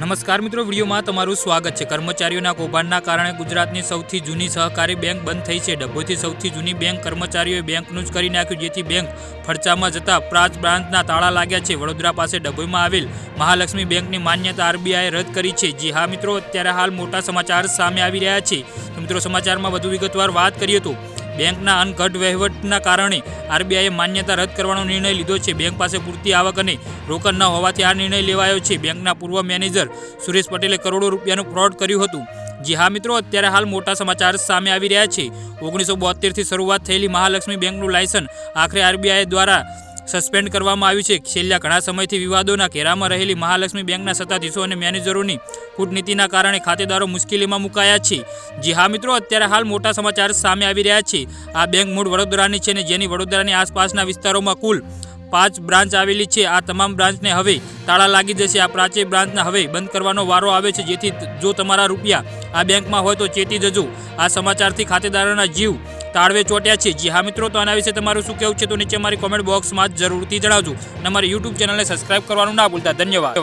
નમસ્કાર મિત્રો, વિડીયોમાં તમારું સ્વાગત છે। કર્મચારીઓના કૌભાંડના કારણે ગુજરાતની સૌથી જૂની સહકારી બેંક બંધ થઈ છે। ડભોઈથી સૌથી જૂની બેંક કર્મચારીઓએ બેંકનું જ કરી નાખ્યું, જેથી બેંક ફડચામાં જતા 5 બ્રાન્ચના તાળા લાગ્યા છે। વડોદરા પાસે ડભોઈમાં આવેલ મહાલક્ષ્મી બેંકની માન્યતા આરબીઆઈએ રદ કરી છે। જી હા મિત્રો, અત્યારે હાલ મોટા સમાચાર સામે આવી રહ્યા છે। તો મિત્રો, સમાચારમાં વધુ વિગતવાર વાત કરીએ તો બેંકના અનઘટ વહીવટના કારણે આરબીઆઈએ માન્યતા રદ કરવાનો નિર્ણય લીધો છે। બેંક પાસે પૂરતી આવક અને રોકડ ન હોવાથી આ નિર્ણય લેવાયો છે। બેંકના પૂર્વ મેનેજર સુરેશ પટેલે કરોડો રૂપિયાનું ફ્રોડ કર્યું હતું। જી હા મિત્રો, અત્યારે હાલ મોટા સમાચાર સામે આવી રહ્યા છે। 1972થી શરૂઆત થયેલી મહાલક્ષ્મી બેંકનું લાયસન્સ આખરે આરબીઆઈ દ્વારા સસ્પેન્ડ કરવામાં આવ્યું છે। છેલ્લા ઘણા સમયથી વિવાદોના ઘેરામાં રહેલી મહાલક્ષ્મી બેંકના સત્તાધીશો અને મેનેજરોની કૂટનીતિના કારણે ખાતેદારો મુશ્કેલીમાં મુકાયા છે। જી હા મિત્રો, અત્યારે હાલ મોટા સમાચાર સામે આવી રહ્યા છે। આ બેંક મૂળ વડોદરાની છે અને જેની વડોદરાની આસપાસના વિસ્તારોમાં કુલ 5 બ્રાન્ચ આવેલી છે। આ તમામ બ્રાન્ચને હવે તાળા લાગી જશે। આ પ્રાચીન બ્રાન્ચના હવે બંધ કરવાનો વારો આવે છે, જેથી જો તમારા રૂપિયા આ બેંકમાં હોય તો ચેતી જજો। આ સમાચારથી ખાતેદારોના જીવ તાળવે ચોટ્યા છે। જી હા મિત્રો, તો આના વિશે તમારું શું કહેવું છે તો નીચે મારી કોમેન્ટ બોક્સમાં જરૂરથી જણાવજો અને અમારી યુટ્યુબ ચેનલને સબસ્ક્રાઇબ કરવાનું ના ભૂલતા। ધન્યવાદ।